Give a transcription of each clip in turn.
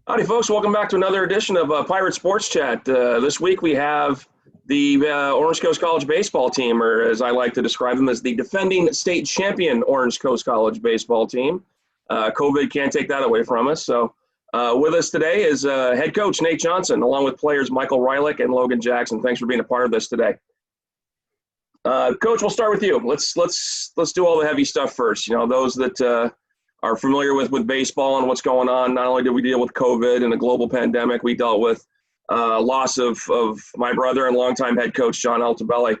Howdy, folks. Welcome back to another edition of Pirate Sports Chat. This week we have the Orange Coast College baseball team, or as I like to describe them, as the defending state champion Orange Coast College baseball team. COVID can't take that away from us. So with us today is head coach Nate Johnson, along with players Michael Ryhlick and Logan Jackson. Thanks for being a part of this today. Coach, we'll start with you. Let's do all the heavy stuff first. You know, those that are familiar with baseball and what's going on. Not only did we deal with COVID and a global pandemic, we dealt with loss of my brother and longtime head coach, John Altobelli.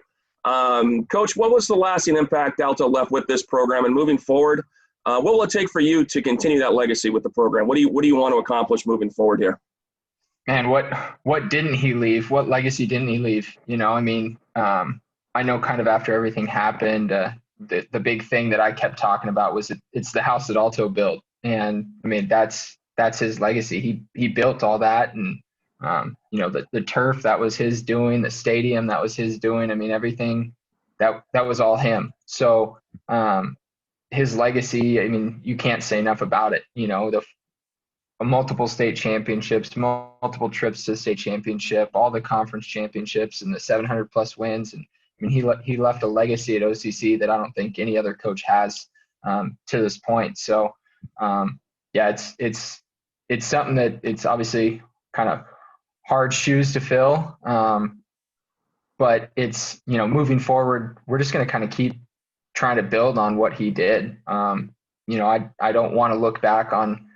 Coach, what was the lasting impact Alto left with this program? And moving forward, what will it take for you to continue that legacy with the program? What do you want to accomplish moving forward here? Man, what didn't he leave? What legacy didn't he leave? You know, I mean, I know kind of after everything happened, the big thing that I kept talking about was it's the house that Alto built. And I mean, that's his legacy. He built all that. And, you know, the turf, that was his doing, the stadium, that was his doing. I mean, everything that was all him. So, his legacy, I mean, you can't say enough about it. You know, the multiple state championships, multiple trips to the state championship, all the conference championships and the 700 plus wins. And I mean, he left a legacy at OCC that I don't think any other coach has to this point. So, yeah, it's something that it's obviously kind of hard shoes to fill. But it's, you know, moving forward, we're just going to kind of keep trying to build on what he did. You know, I don't want to look back on,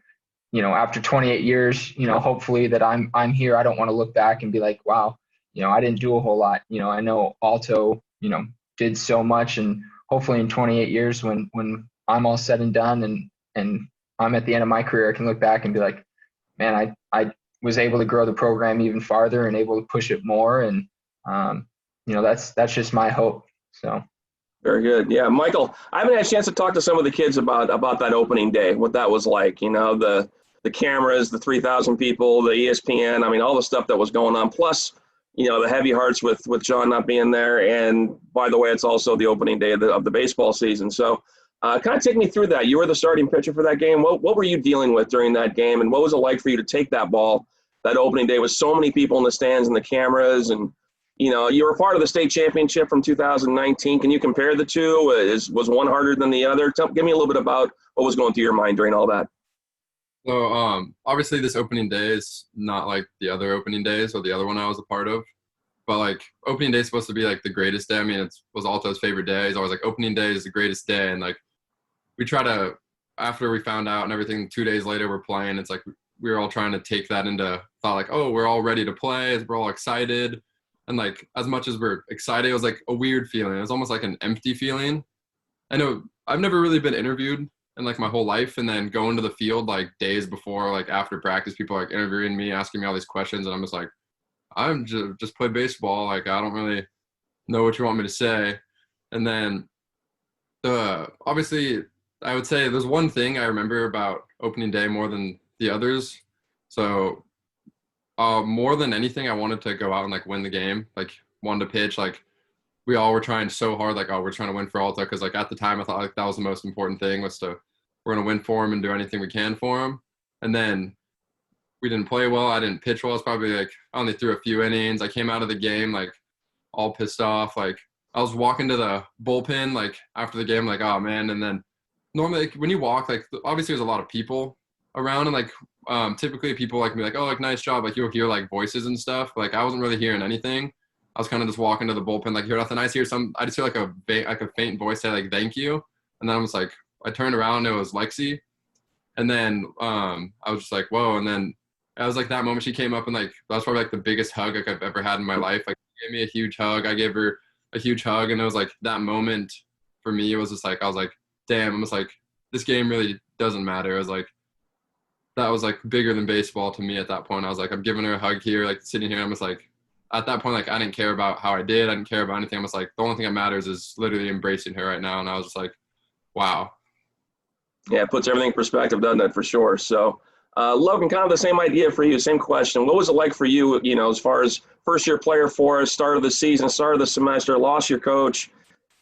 you know, after 28 years, you know, hopefully that I'm here. I don't want to look back and be like, wow, you know, I didn't do a whole lot. You know, I know Alto, you know, did so much, and hopefully in 28 years when I'm all said and done and I'm at the end of my career, I can look back and be like, man, I was able to grow the program even farther and able to push it more. And, you know, that's just my hope. So. Very good. Yeah, Michael, I haven't had a chance to talk to some of the kids about that opening day, what that was like, you know, the cameras, the 3,000 people, the ESPN, I mean, all the stuff that was going on, plus, you know, the heavy hearts with John not being there. And by the way, it's also the opening day of the baseball season. So kind of take me through that. You were the starting pitcher for that game. What were you dealing with during that game? And what was it like for you to take that ball that opening day with so many people in the stands and the cameras? And, you know, you were part of the state championship from 2019. Can you compare the two? Was one harder than the other? Give me a little bit about what was going through your mind during all that. So obviously this opening day is not like the other opening days or the other one I was a part of, but like opening day is supposed to be like the greatest day. I mean, it was Alto's favorite day. He's always like, opening day is the greatest day. And like, we try to, after we found out and everything, 2 days later we're playing, it's like we were all trying to take that into thought, like, oh, we're all ready to play. We're all excited. And like, as much as we're excited, it was like a weird feeling. It was almost like an empty feeling. I know I've never really been interviewed in like my whole life, and then going to the field like days before, like after practice, people are like interviewing me, asking me all these questions, and I'm just like, I'm just play baseball. Like, I don't really know what you want me to say. And then obviously I would say there's one thing I remember about opening day more than the others. So more than anything, I wanted to go out and like win the game, like wanted to pitch. Like, we all were trying so hard, like, oh, we're trying to win for Alto, because like at the time I thought like that was the most important thing, was to, we're going to win for him and do anything we can for him. And then we didn't play well. I didn't pitch well. It's probably like I only threw a few innings. I came out of the game like all pissed off. Like, I was walking to the bullpen like after the game, like, oh man. And then normally like, when you walk, like obviously there's a lot of people around, and like typically people like me like, oh, like nice job, like you'll hear like voices and stuff. Like, I wasn't really hearing anything. I was kind of just walking to the bullpen, like, hear nothing. I just hear like a faint voice say like, thank you. And then I was like, I turned around, and it was Lexi. And then I was just like, whoa. And then I was like, that moment she came up, and like, that was probably like the biggest hug like I've ever had in my life. Like, she gave me a huge hug. I gave her a huge hug. And it was like, that moment for me, it was just like, I was like, damn, I was like, this game really doesn't matter. I was like, that was like bigger than baseball to me at that point. I was like, I'm giving her a hug here, like sitting here. I'm just like, at that point, like, I didn't care about how I did. I didn't care about anything. I was like, the only thing that matters is literally embracing her right now. And I was just like, wow. Yeah, it puts everything in perspective, doesn't it, for sure. So, Logan, kind of the same idea for you, same question. What was it like for you, you know, as far as first-year player for us, start of the season, start of the semester, lost your coach,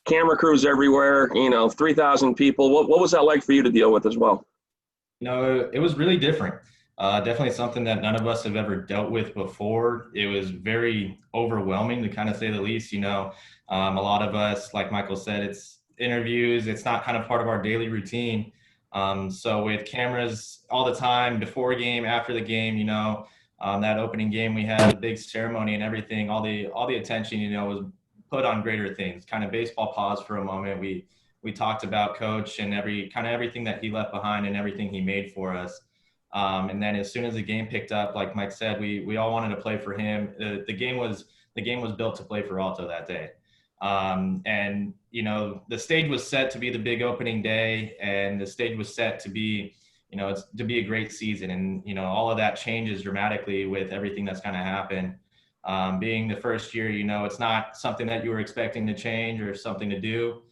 camera crews everywhere, you know, 3,000 people. What was that like for you to deal with as well? You know, it was really different. Definitely something that none of us have ever dealt with before. It was very overwhelming, to kind of say the least. A lot of us, like Michael said, it's interviews. It's not kind of part of our daily routine. So with cameras all the time, before game, after the game, that opening game, we had the big ceremony and everything. All the attention, was put on greater things. Kind of baseball pause for a moment. We talked about Coach and everything that he left behind and everything he made for us. And then as soon as the game picked up, like Mike said, we all wanted to play for him. The game was built to play for Alto that day. And the stage was set to be the big opening day, and the stage was set to be, it's to be a great season. And all of that changes dramatically with everything that's going to happen. Being the first year, it's not something that you were expecting to change or something to do.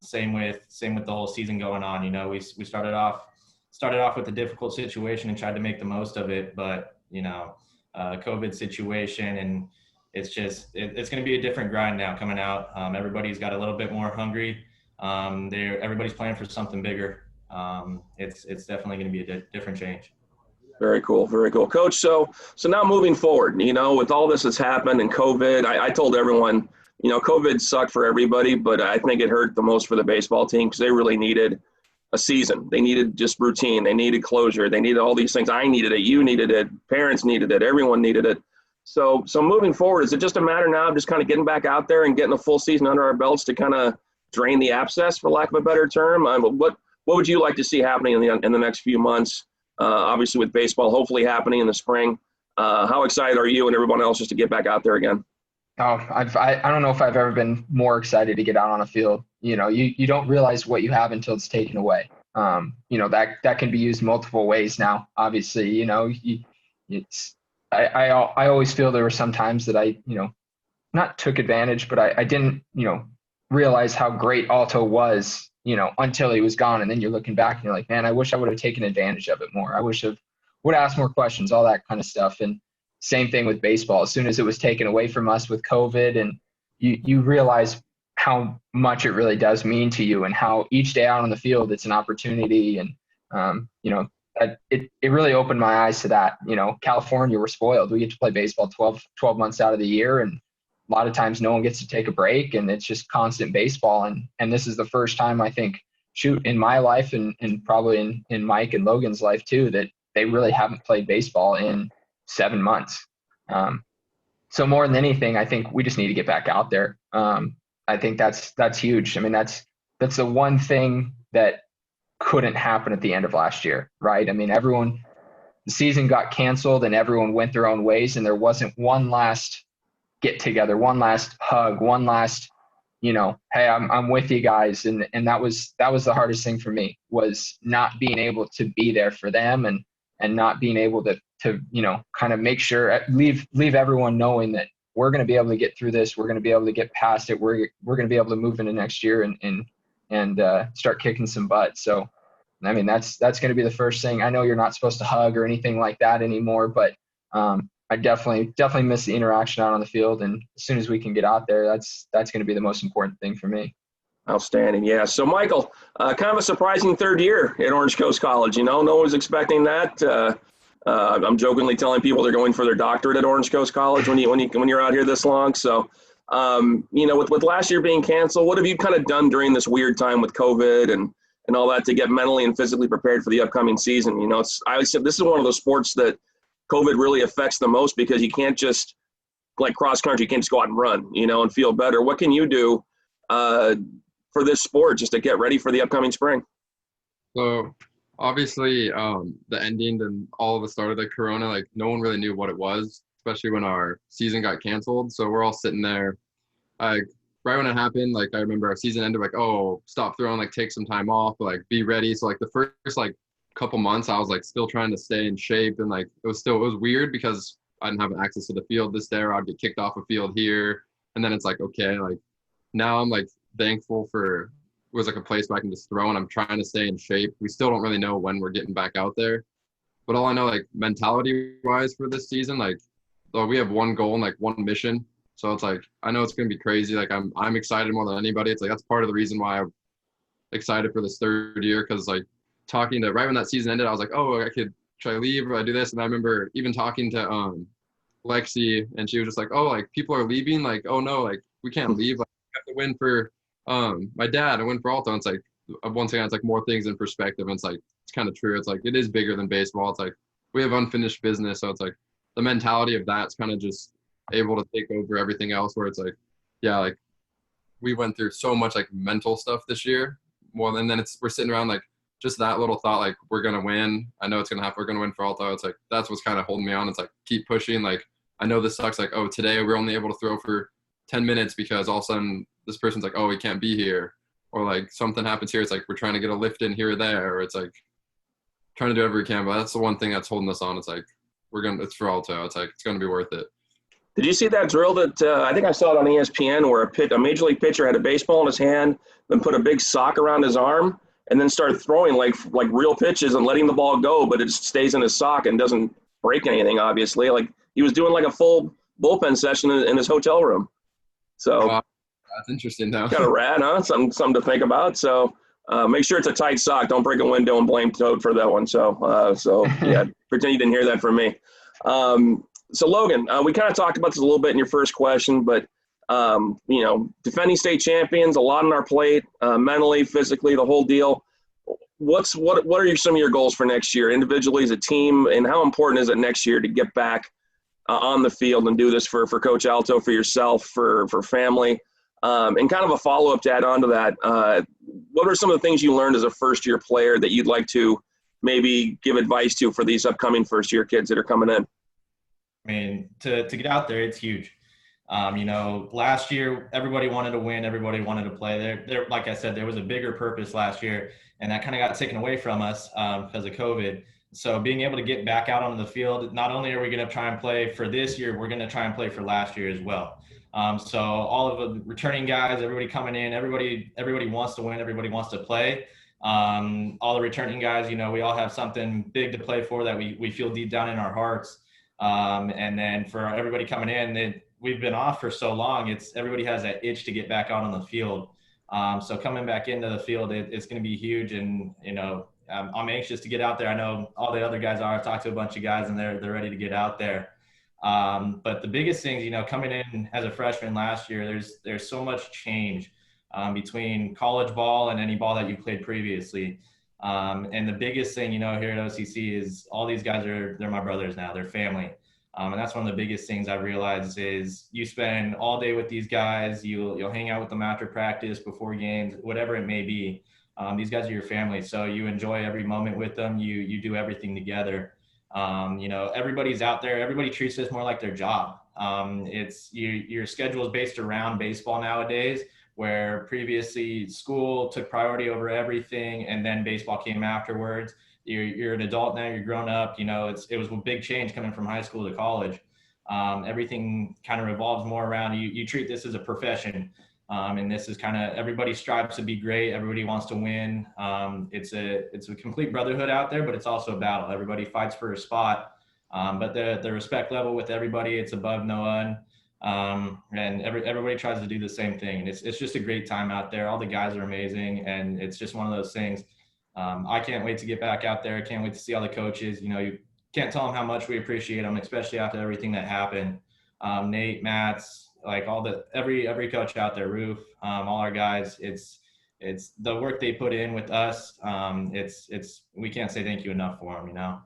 Same with the whole season going on. We started off with a difficult situation and tried to make the most of it, but COVID situation, and it's going to be a different grind now coming out. Everybody's got a little bit more hungry. Everybody's playing for something bigger. It's definitely going to be a different change. Very cool, very cool, Coach. So now moving forward, with all this that's happened and COVID, I told everyone, COVID sucked for everybody, but I think it hurt the most for the baseball team because they really needed a season. They needed just routine. They needed closure. They needed all these things. I needed it. You needed it. Parents needed it. Everyone needed it. So moving forward, is it just a matter now of just kind of getting back out there and getting a full season under our belts to kind of drain the abscess, for lack of a better term? What would you like to see happening in the next few months? Obviously, with baseball hopefully happening in the spring. How excited are you and everyone else just to get back out there again? Oh, I don't know if I've ever been more excited to get out on a field. You don't realize what you have until it's taken away. That can be used multiple ways now. Obviously, I always feel there were some times that I, not took advantage, but I didn't, realize how great Alto was, until he was gone. And then you're looking back and you're like, man, I wish I would have taken advantage of it more. I would have asked more questions, all that kind of stuff. And same thing with baseball. As soon as it was taken away from us with COVID, and you realize how much it really does mean to you, and how each day out on the field, it's an opportunity. And, it really opened my eyes to that. California, we're spoiled. We get to play baseball 12 months out of the year. And a lot of times no one gets to take a break, and it's just constant baseball. And this is the first time, I think, in my life and probably in Mike and Logan's life too, that they really haven't played baseball in 7 months. So more than anything, I think we just need to get back out there. I think that's huge. I mean, that's the one thing that couldn't happen at the end of last year, right? I mean, the season got canceled and everyone went their own ways, and there wasn't one last get together, one last hug, one last, hey, I'm with you guys. And that was the hardest thing for me, was not being able to be there for them, and not being able to kind of make sure, leave everyone knowing that we're going to be able to get through this. We're going to be able to get past it. We're going to be able to move into next year and start kicking some butt. So, I mean, that's going to be the first thing. I know you're not supposed to hug or anything like that anymore, but I definitely miss the interaction out on the field. And as soon as we can get out there, that's going to be the most important thing for me. Outstanding. Yeah. So, Michael, kind of a surprising third year at Orange Coast College. No one was expecting that. I'm jokingly telling people they're going for their doctorate at Orange Coast College when you're out here this long. So, with last year being canceled, what have you kind of done during this weird time with COVID and all that to get mentally and physically prepared for the upcoming season? I always said this is one of those sports that COVID really affects the most, because you can't just, like cross country, you can't just go out and run, and feel better. What can you do for this sport just to get ready for the upcoming spring? So obviously the ending and all of the start of the corona, like no one really knew what it was, especially when our season got canceled. So we're all sitting there, like right when it happened, like I remember our season ended, like, oh, stop throwing, like take some time off, like be ready. So like the first like couple months I was like still trying to stay in shape, and like it was weird because I didn't have access to the field this day, or I'd get kicked off a field here. And then it's like, okay, like now I'm like thankful for it was like a place where I can just throw, and I'm trying to stay in shape. We still don't really know when we're getting back out there, but all I know, like mentality wise for this season, like we have one goal and like one mission. So it's like, I know it's going to be crazy. Like I'm excited more than anybody. It's like, that's part of the reason why I'm excited for this third year. Cause like talking to, right when that season ended, I was like, oh, I could should I leave or I do this? And I remember even talking to Lexi, and she was just like, oh, like people are leaving, like, oh no, like we can't leave, like we have to win for my dad and win for Alto. And it's like once again, it's like more things in perspective, and it's like it's kind of true. It's like it is bigger than baseball. It's like we have unfinished business, so it's like the mentality of that's kind of just able to take over everything else, where it's like, yeah, like we went through so much like mental stuff this year more than then we're sitting around like just that little thought, like we're gonna win, I know it's gonna happen, we're gonna win for Alto. It's like that's what's kind of holding me on. It's like keep pushing, like I know this sucks, like, oh, today we're only able to throw for 10 minutes because all of a sudden this person's like, oh, we can't be here, or like something happens here, it's like we're trying to get a lift in here or there, or it's like trying to do whatever we can. But that's the one thing that's holding us on. It's like it's for Alto. It's like it's gonna be worth it. Did you see that drill that I think I saw it on ESPN where a major league pitcher had a baseball in his hand, then put a big sock around his arm, and then started throwing like real pitches and letting the ball go, but it just stays in his sock and doesn't break anything, obviously. Like he was doing like a full bullpen session in his hotel room. So that's interesting though. Kind of rad, huh? Something to think about. So make sure it's a tight sock. Don't break a window and blame Toad for that one. So yeah, pretend you didn't hear that from me. So Logan, we kind of talked about this a little bit in your first question, but defending state champions, a lot on our plate, mentally, physically, the whole deal. What are some of your goals for next year, individually as a team, and how important is it next year to get back on the field and do this for Coach Alto, for yourself, for family, and kind of a follow-up to add on to that. What are some of the things you learned as a first-year player that you'd like to maybe give advice to for these upcoming first-year kids that are coming in? I mean, to get out there, it's huge. Last year, everybody wanted to win. Everybody wanted to play. There, like I said, there was a bigger purpose last year, and that kind of got taken away from us because of COVID. So being able to get back out onto the field, not only are we going to try and play for this year, we're going to try and play for last year as well. So all of the returning guys, everybody coming in, everybody wants to win. Everybody wants to play. All the returning guys, we all have something big to play for that we feel deep down in our hearts. And then for everybody coming in, we've been off for so long. Everybody has that itch to get back out on the field. So coming back into the field, it's going to be huge. And, I'm anxious to get out there. I know all the other guys are. I've talked to a bunch of guys and they're ready to get out there. But the biggest things, coming in as a freshman last year, there's so much change between college ball and any ball that you played previously. And the biggest thing, here at OCC is all these guys they're my brothers now, they're family. And that's one of the biggest things I've realized is you spend all day with these guys, you'll hang out with them after practice, before games, whatever it may be. These guys are your family. So you enjoy every moment with them. You do everything together. Everybody's out there. Everybody treats this more like their job. Your schedule is based around baseball nowadays, where previously school took priority over everything, and then baseball came afterwards. You're an adult now, you're grown up, it was a big change coming from high school to college. Everything kind of revolves more around you treat this as a profession. And this is kind of, everybody strives to be great. Everybody wants to win. It's a complete brotherhood out there, but it's also a battle. Everybody fights for a spot. But the respect level with everybody, it's above no one. And everybody tries to do the same thing. And it's just a great time out there. All the guys are amazing. And it's just one of those things. I can't wait to get back out there. I can't wait to see all the coaches. You can't tell them how much we appreciate them, especially after everything that happened. Nate, Matts, like every coach out there, Roof, all our guys, it's the work they put in with us. We can't say thank you enough for them,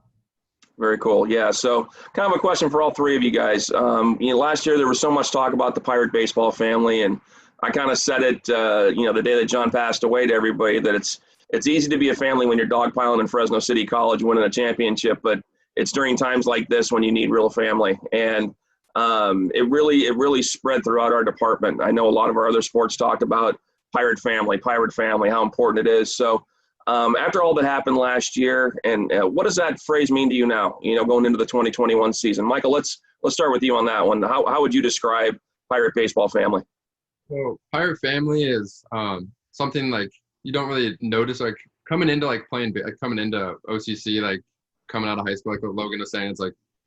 Very cool. Yeah. So kind of a question for all three of you guys. Last year there was so much talk about the Pirate baseball family, and I kind of said it, the day that John passed away, to everybody, that it's easy to be a family when you're dogpiling in Fresno City College winning a championship, but it's during times like this when you need real family. And it really spread throughout our department. I know a lot of our other sports talked about pirate family, how important it is. So after all that happened last year, and what does that phrase mean to you now, going into the 2021 season? Michael, let's start with you on that one. How would you describe Pirate baseball family? So Pirate family is something like you don't really notice, like coming into coming into OCC, like coming out of high school, like what Logan was saying,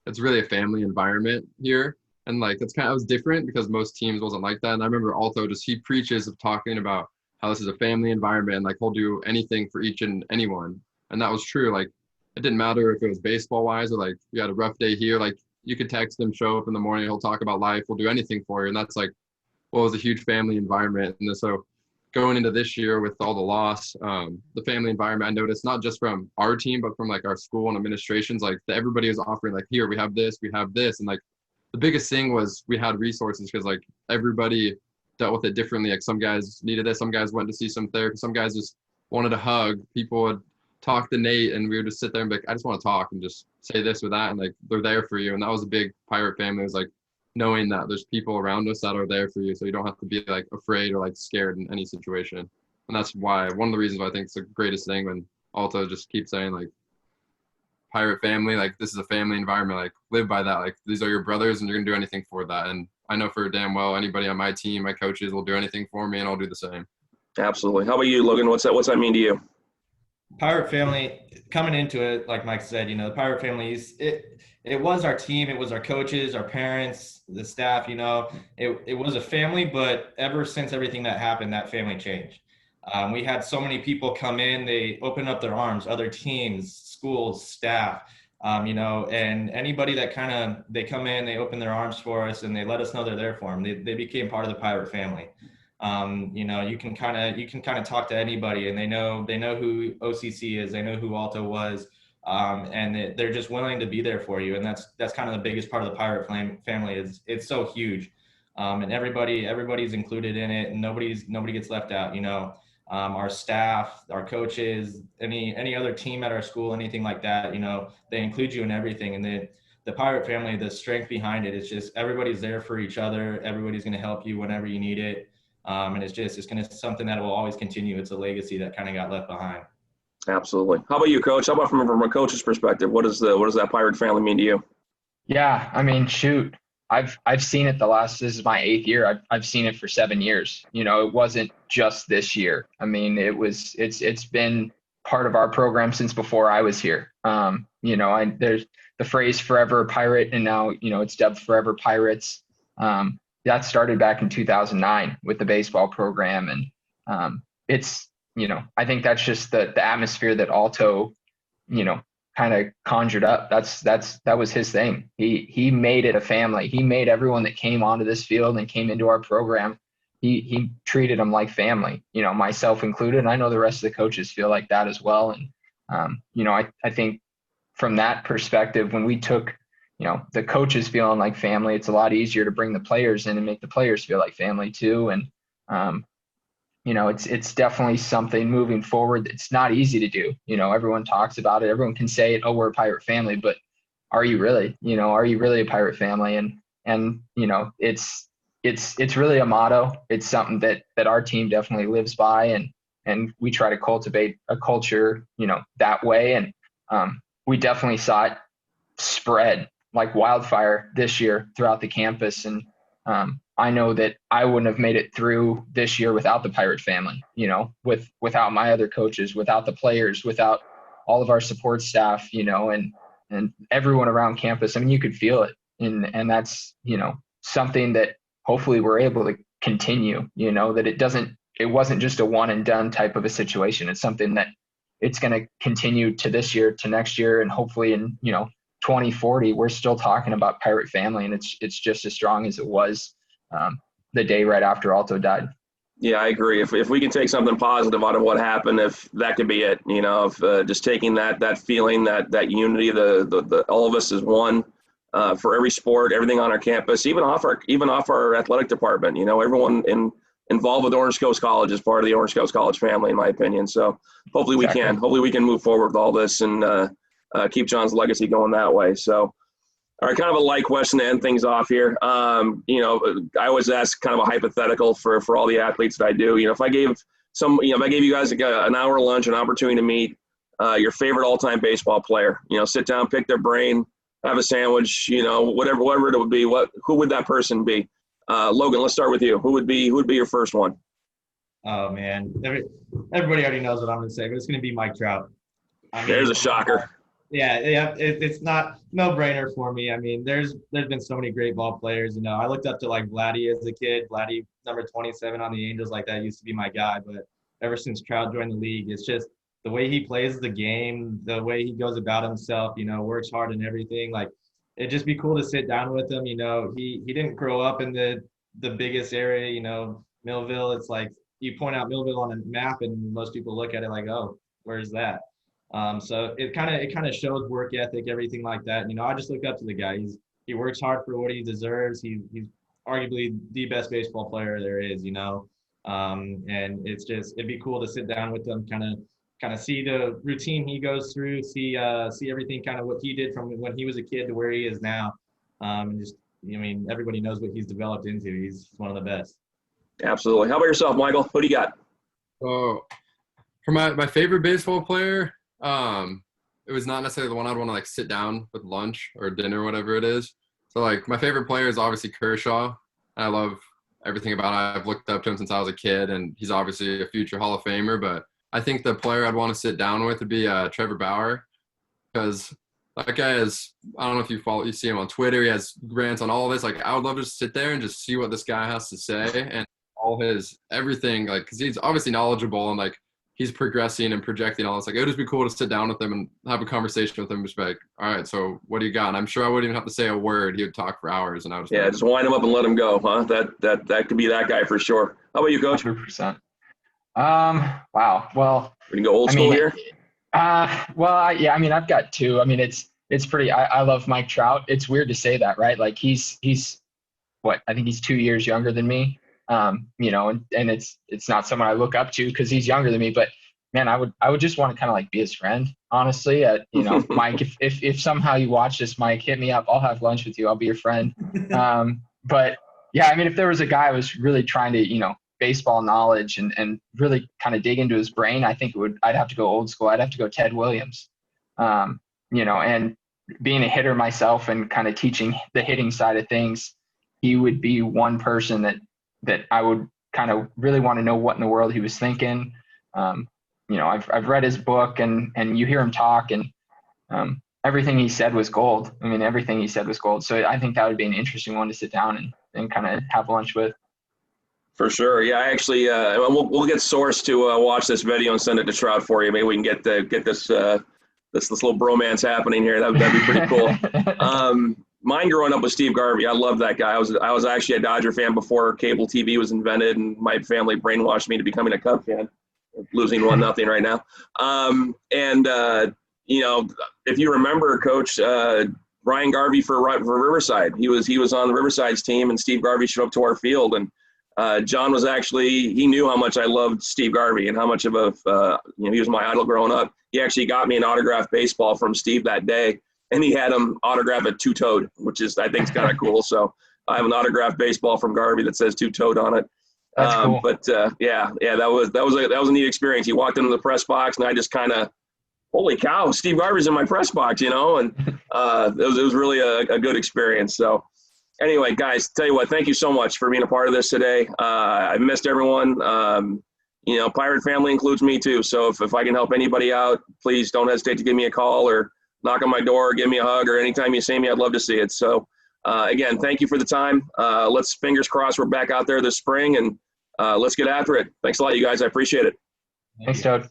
it's really a family environment here. And like, it was different because most teams wasn't like that. And I remember Alto he preaches of talking about how this is a family environment, and like he'll do anything for each and anyone. And that was true. Like it didn't matter if it was baseball wise or like you had a rough day here, like you could text him, show up in the morning, he'll talk about life, we'll do anything for you. And that's like what was a huge family environment. And so going into this year with all the loss, the family environment, I noticed not just from our team, but from like our school and administrations, like everybody was offering like, here, we have this. And like the biggest thing was we had resources because like everybody dealt with it differently. Like some guys needed this, some guys went to see some therapy, some guys just wanted a hug. People would talk to Nate and we would just sit there and be like, I just want to talk and just say this or that. And like, they're there for you. And that was a big Pirate family. It was like, knowing that there's people around us that are there for you, so you don't have to be like afraid or like scared in any situation. And that's why one of the reasons why I think it's the greatest thing when Alto just keeps saying like Pirate family, like this is a family environment, like live by that, like these are your brothers and you're gonna do anything for that. And I know for damn well anybody on my team, my coaches will do anything for me and I'll do the same. Absolutely. How about you, Logan? What's that mean to you? Pirate family, coming into it, like Mike said, the Pirate family is it was our team, it was our coaches, our parents, the staff, it was a family, but ever since everything that happened, that family changed. We had so many people come in, they opened up their arms, other teams, schools, staff, and anybody that they come in, they open their arms for us and they let us know they're there for them. They became part of the Pirate family. You can kind of talk to anybody and they know who OCC is, they know who Alto was. And they're just willing to be there for you. And that's kind of the biggest part of the Pirate family is it's so huge. And everybody's included in it and nobody gets left out, our staff, our coaches, any other team at our school, anything like that, they include you in everything. And the Pirate family, the strength behind it is just everybody's there for each other. Everybody's going to help you whenever you need it. And it's going to something that will always continue. It's a legacy that kind of got left behind. Absolutely. How about you, Coach? How about from a coach's perspective? What does that Pirate family mean to you? Yeah, I mean, shoot, I've seen it this is my 8th year. I've seen it for 7 years. It wasn't just this year. I mean, it's been part of our program since before I was here. There's the phrase forever a Pirate, and now, it's dubbed Forever Pirates. That started back in 2009 with the baseball program. And it's, I think that's just the atmosphere that Alto, kind of conjured up. That was his thing. He made it a family. He made everyone that came onto this field and came into our program, he treated them like family, myself included. And I know the rest of the coaches feel like that as well. And, I think from that perspective, when we took, the coaches feeling like family, it's a lot easier to bring the players in and make the players feel like family too. And, it's definitely something moving forward. It's not easy to do. Everyone talks about it. Everyone can say, oh, we're a Pirate family, but are you really, are you really a Pirate family? And, it's really a motto. It's something that our team definitely lives by. And we try to cultivate a culture, that way. And, we definitely saw it spread like wildfire this year throughout the campus. And, I know that I wouldn't have made it through this year without the Pirate family, without my other coaches, without the players, without all of our support staff, and everyone around campus. I mean, you could feel it. And that's, something that hopefully we're able to continue, that it wasn't just a one and done type of a situation. It's something that it's going to continue to this year, to next year. And hopefully in, 2040, we're still talking about Pirate family. And it's just as strong as it was the day right after Alto died. Yeah, I agree. If we can take something positive out of what happened, if that could be it, just taking that feeling, that unity, the all of us as one, for every sport, everything on our campus, even off our athletic department, everyone involved with Orange Coast College is part of the Orange Coast College family, in my opinion. So hopefully we can move forward with all this and keep John's legacy going that way. So. All right, kind of a light question to end things off here. I always ask kind of a hypothetical for all the athletes that I do. If I gave you guys an hour lunch, an opportunity to meet your favorite all-time baseball player, sit down, pick their brain, have a sandwich, whatever it would be, who would that person be? Logan, let's start with you. Who would be your first one? Oh man, everybody already knows what I'm going to say, but it's going to be Mike Trout. There's a shocker. Yeah, it's not no-brainer for me. I mean, there's been so many great ball players. I looked up to like Vladdy as a kid. Vladdy, number 27 on the Angels, like that used to be my guy. But ever since Trout joined the league, it's just the way he plays the game, the way he goes about himself, works hard and everything. Like, it'd just be cool to sit down with him. He didn't grow up in the biggest area, Millville. It's like you point out Millville on a map and most people look at it like, oh, where's that? So it kind of shows work ethic, everything like that. I just look up to the guy. He works hard for what he deserves. He's arguably the best baseball player there is, and it'd be cool to sit down with him, kind of see the routine he goes through, see everything, kind of what he did from when he was a kid to where he is now. And everybody knows what he's developed into. He's one of the best. Absolutely. How about yourself, Michael? Who do you got? So for my favorite baseball player, it was not necessarily the one I'd want to like sit down with lunch or dinner or whatever it is. So like my favorite player is obviously Kershaw. I love everything about it. I've looked up to him since I was a kid, and he's obviously a future Hall of Famer. But I think the player I'd want to sit down with would be Trevor Bauer, because that guy is, I don't know if you see him on Twitter. He has rants on all this. Like, I would love to just sit there and just see what this guy has to say and all his everything, like, because he's obviously knowledgeable and like he's progressing and projecting all this. Like, it would just be cool to sit down with him and have a conversation with him. Just be like, all right, so what do you got? And I'm sure I wouldn't even have to say a word. He would talk for hours, and I would just wind him up and let him go, huh? That could be that guy for sure. How about you, Coach? 100%. Wow. Well, we can go old school here. I've got two. It's pretty. I love Mike Trout. It's weird to say that, right? Like he's what? I think he's 2 years younger than me. And it's not someone I look up to because he's younger than me. But man, I would just want to kind of like be his friend, honestly. Mike, if somehow you watch this, Mike, hit me up. I'll have lunch with you. I'll be your friend. But yeah, if there was a guy I was really trying to, baseball knowledge and really kind of dig into his brain, I think I'd have to go old school. I'd have to go Ted Williams. And being a hitter myself and kind of teaching the hitting side of things, he would be one person that I would kind of really want to know what in the world he was thinking. I've read his book and you hear him talk, and everything he said was gold. Everything he said was gold. So I think that would be an interesting one to sit down and kind of have lunch with. For sure. Yeah, I actually, we'll get Source to watch this video and send it to Trout for you. Maybe we can get this little bromance happening here. That'd be pretty cool. Mine growing up was Steve Garvey. I love that guy. I was actually a Dodger fan before cable TV was invented, and my family brainwashed me to becoming a Cub fan. Losing 1-0 right now. If you remember, Coach, Ryan Garvey for Riverside, he was on the Riverside's team, and Steve Garvey showed up to our field, and John was he knew how much I loved Steve Garvey and how much of he was my idol growing up. He actually got me an autographed baseball from Steve that day, and he had him autograph it two-toed, which I think is kind of cool. So I have an autographed baseball from Garvey that says two-toed on it. That's cool. But that was a neat experience. He walked into the press box, and I just kind of, holy cow, Steve Garvey's in my press box, and it was really a good experience. So anyway, guys, tell you what, thank you so much for being a part of this today. I missed everyone. Pirate family includes me too. So if I can help anybody out, please don't hesitate to give me a call or knock on my door, or give me a hug, or anytime you see me, I'd love to see it. So again, thank you for the time. Let's fingers crossed we're back out there this spring, and let's get after it. Thanks a lot, you guys. I appreciate it. Thanks, Toad.